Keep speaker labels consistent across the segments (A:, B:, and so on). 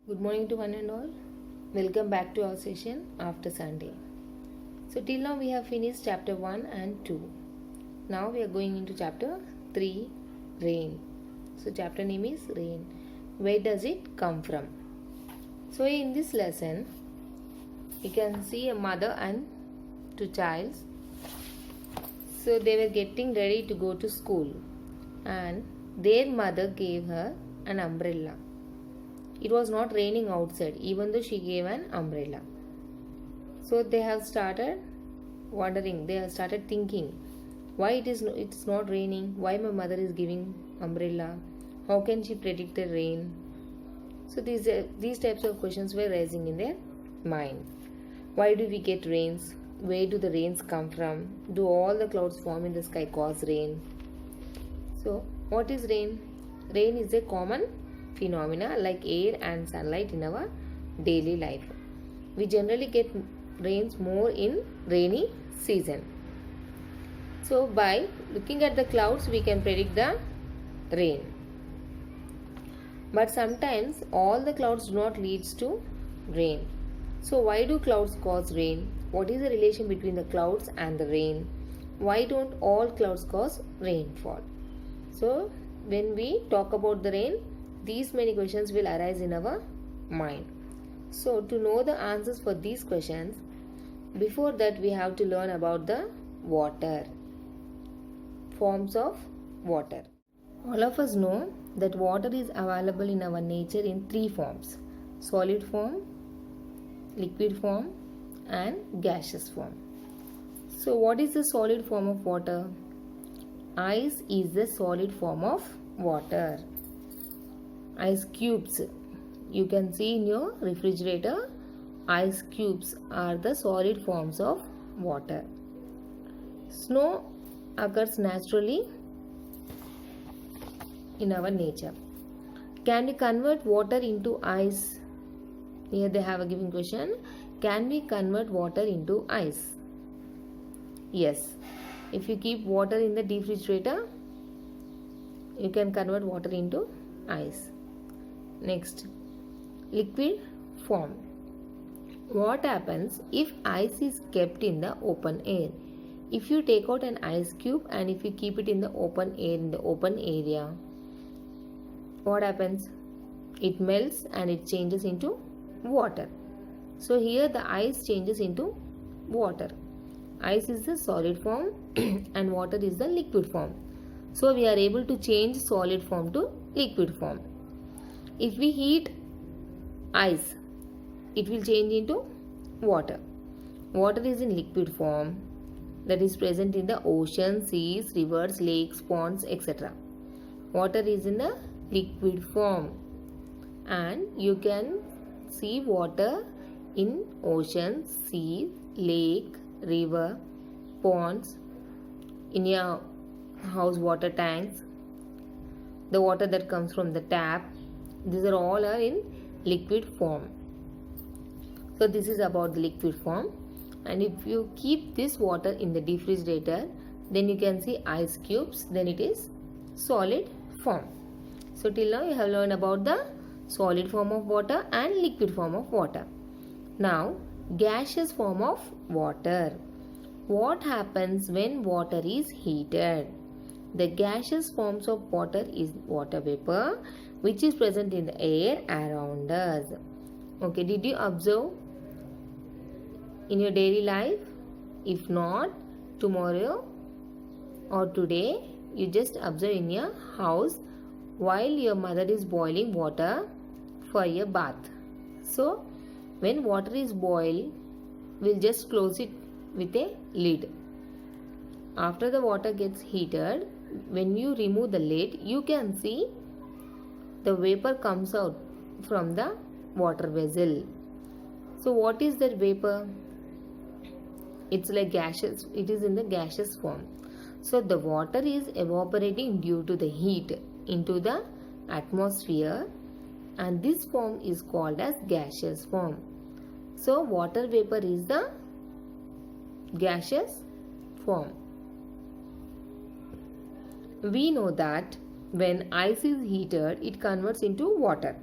A: Good morning to one and all. Welcome back to our session after Sunday. So, till now we have finished chapter 1 and 2. Now we are going into chapter 3, Rain. So, chapter name is Rain. Where does it come from? So, in this lesson, you can see a mother and two childs. So, they were getting ready to go to school, and their mother gave her an umbrella. It was not raining outside, even though she gave an umbrella. So they have started wondering, they have started thinking, why it's not raining, why my mother is giving umbrella, how can she predict the rain? So these types of questions were rising in their mind. Why do we get rains? Where do the rains come from? Do all the clouds form in the sky cause rain? So what is rain? Rain is a common phenomena like air and sunlight in our daily life. We generally get rains more in rainy season. So by looking at the clouds we can predict the rain. But sometimes all the clouds do not lead to rain. So why do clouds cause rain? What is the relation between the clouds and the rain? Why don't all clouds cause rainfall? So when we talk about the rain, these many questions will arise in our mind. So to know the answers for these questions, before that we have to learn about the water, forms of water. All of us know that water is available in our nature in three forms: solid form, liquid form and gaseous form. So what is the solid form of water? Ice is the solid form of water. Ice cubes, you can see in your refrigerator, ice cubes are the solid forms of water. Snow occurs naturally in our nature. Can we convert water into ice? Here they have a given question. Can we convert water into ice? Yes. If you keep water in the refrigerator, you can convert water into ice. Next, liquid form. What happens if ice is kept in the open air? If you take out an ice cube and if you keep it in the open air, in the open area, what happens? It melts and it changes into water. So here the ice changes into water. Ice is the solid form and water is the liquid form. So we are able to change solid form to liquid form. If we heat ice, it will change into water. Water is in liquid form, that is present in the ocean, seas, rivers, lakes, ponds, etc. Water is in the liquid form, and you can see water in ocean, sea, lake, river, ponds, in your house water tanks, the water that comes from the tap. These are all in liquid form. So this is about the liquid form, and if you keep this water in the refrigerator, then you can see ice cubes, then it is solid form. So till now you have learned about the solid form of water and liquid form of water. Now gaseous form of water. What happens when water is heated? The gaseous forms of water is water vapor, which is present in the air around us. Okay, did you observe in your daily life? If not, tomorrow or today, you just observe in your house while your mother is boiling water for your bath. So, when water is boiled, we'll just close it with a lid. After the water gets heated, when you remove the lid, you can see the vapor comes out from the water vessel. So what is that vapor? It's like gaseous, it is in the gaseous form. So the water is evaporating due to the heat into the atmosphere, and this form is called as gaseous form. So water vapor is the gaseous form. We know that when ice is heated, it converts into water.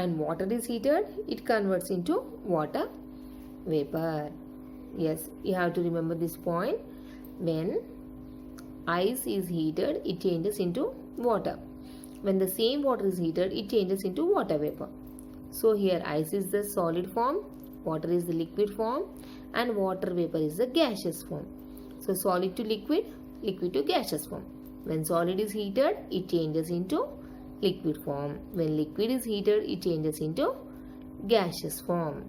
A: and water is heated, it converts into water vapor. Yes, you have to remember this point. When ice is heated, it changes into water. When the same water is heated, it changes into water vapor. So here ice is the solid form, water is the liquid form, and water vapor is the gaseous form. So solid to liquid, liquid to gaseous form. When solid is heated, it changes into liquid form. When liquid is heated, it changes into gaseous form.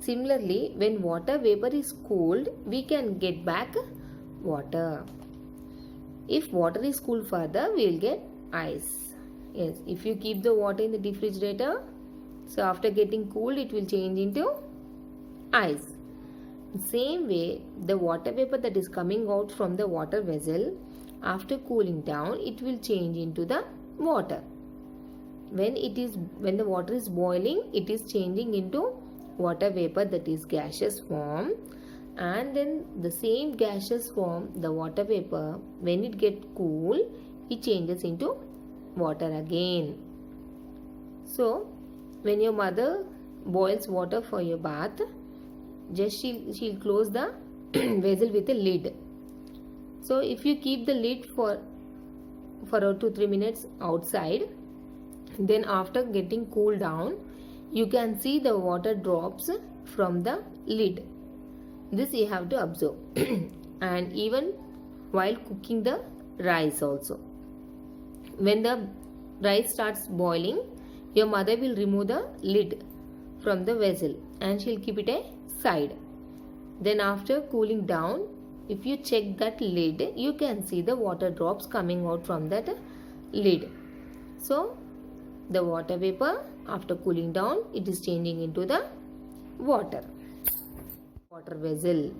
A: Similarly, when water vapor is cooled, we can get back water. If water is cooled further, we will get ice. Yes, if you keep the water in the refrigerator, so after getting cooled, it will change into ice. Same way, the water vapor that is coming out from the water vessel, after cooling down, it will change into the water. When the water is boiling, it is changing into water vapor, that is gaseous form, and then the same gaseous form, the water vapor, when it gets cool, it changes into water again. So when your mother boils water for your bath, just she'll close the vessel with a lid. So if you keep the lid for 2 to 3 minutes outside, then after getting cooled down, you can see the water drops from the lid. This you have to observe. And even while cooking the rice also, when the rice starts boiling, your mother will remove the lid from the vessel and she'll keep it aside. Then after cooling down, if you check that lid, you can see the water drops coming out from that lid. So the water vapor, after cooling down, it is changing into the water vessel.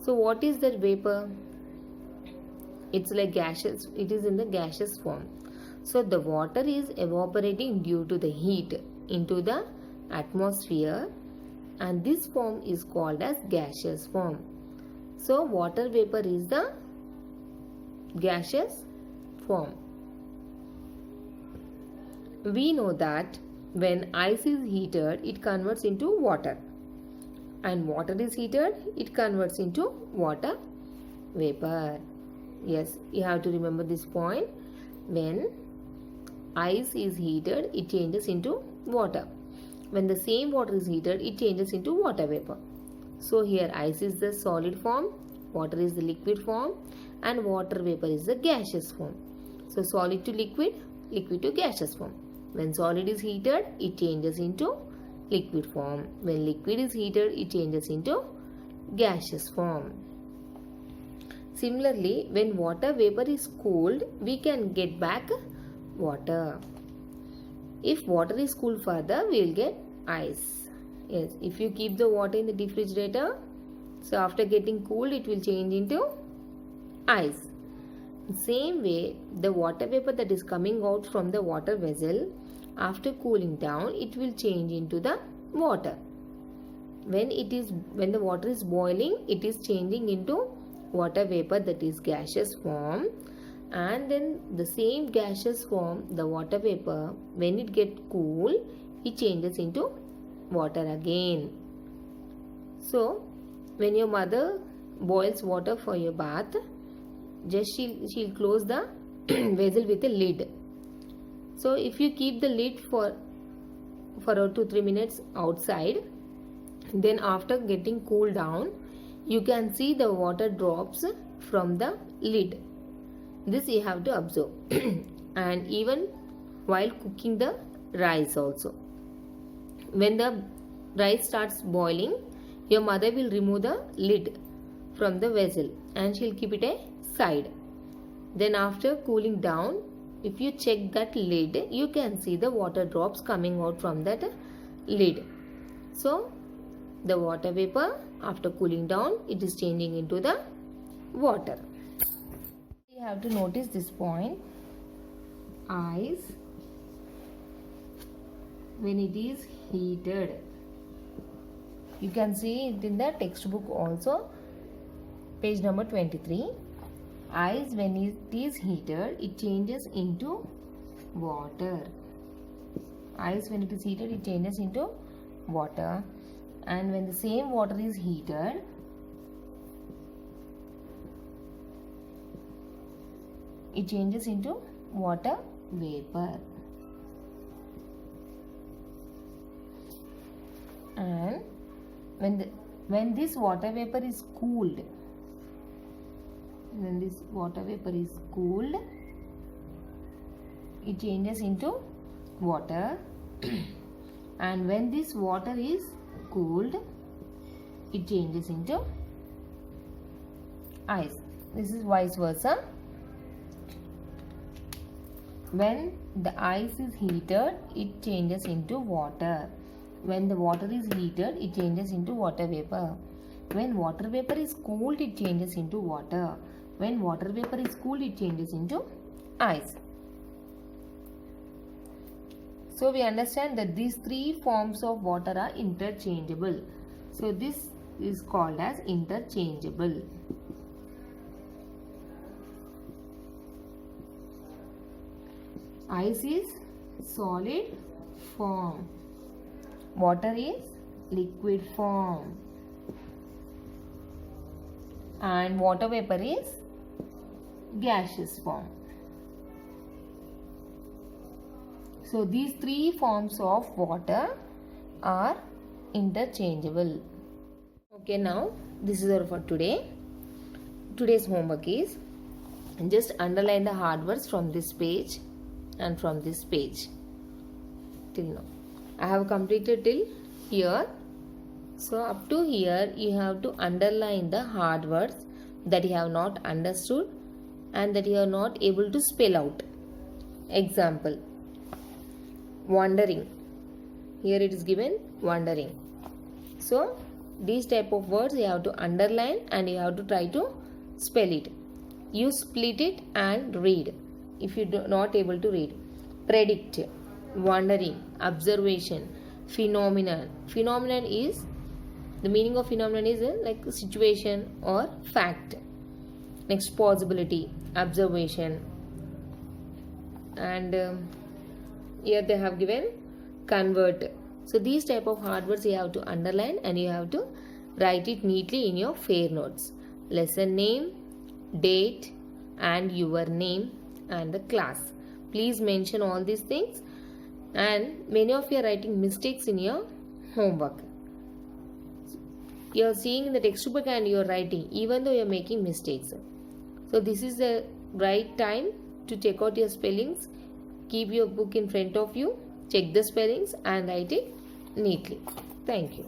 A: So what is that vapor? It's like gaseous. It is in the gaseous form. So the water is evaporating due to the heat into the atmosphere, and this form is called as gaseous form. So water vapor is the gaseous form. We know that when ice is heated, it converts into water, and water is heated, it converts into water vapor. Yes, you have to remember this point. When ice is heated, it changes into water. When the same water is heated, it changes into water vapor. So here ice is the solid form, water is the liquid form, and water vapor is the gaseous form. So solid to liquid, liquid to gaseous form. When solid is heated, it changes into liquid form. When liquid is heated, it changes into gaseous form. Similarly, when water vapor is cooled, we can get back water. If water is cooled further, we will get ice. Yes, if you keep the water in the refrigerator, so after getting cooled, it will change into ice. Same way, the water vapor that is coming out from the water vessel, after cooling down, it will change into the water. When the water is boiling, it is changing into water vapor, that is gaseous form, and then the same gaseous form, the water vapor, when it gets cool, it changes into water again. So when your mother boils water for your bath, just she'll close the vessel with a lid. So if you keep the lid for 2 to 3 minutes outside, then after getting cooled down, you can see the water drops from the lid. This you have to observe. And even while cooking the rice also, when the rice starts boiling, your mother will remove the lid from the vessel and she'll keep it aside. Then after cooling down, if you check that lid, you can see the water drops coming out from that lid. So the water vapor, after cooling down, it is changing into the water. You have to notice this point. Ice, when it is heated, you can see it in the textbook also, page number 23. Ice, when it is heated, it changes into water. Ice, when it is heated, it changes into water. And when the same water is heated, it changes into water vapor. And when this water vapor is cooled, it changes into water. And when this water is cooled, it changes into ice. This is vice versa. When the ice is heated, it changes into water. When the water is heated, it changes into water vapor. When water vapor is cooled, it changes into water. When water vapor is cooled, it changes into ice. So we understand that these three forms of water are interchangeable. So this is called as interchangeable. Ice is solid form. Water is liquid form. And water vapor is gaseous form. So these three forms of water are interchangeable. Okay, now this is all for today. Today's homework is just underline the hard words from this page and from this page till now. I have completed till here. So up to here you have to underline the hard words that you have not understood and that you are not able to spell out. Example, wandering. Here it is given wandering. So these type of words you have to underline and you have to try to spell it. You split it and read if you are not able to read. Predict, wandering, observation, phenomenon. Phenomenon is, the meaning of phenomenon is like a situation or fact. Next, possibility, observation. And here they have given convert. So these type of hard words you have to underline and you have to write it neatly in your fair notes. Lesson name, date and your name and the class. Please mention all these things, and many of you are writing mistakes in your homework. You are seeing in the textbook and you are writing even though you are making mistakes. So this is the right time to check out your spellings. Keep your book in front of you, check the spellings and write it neatly. Thank you.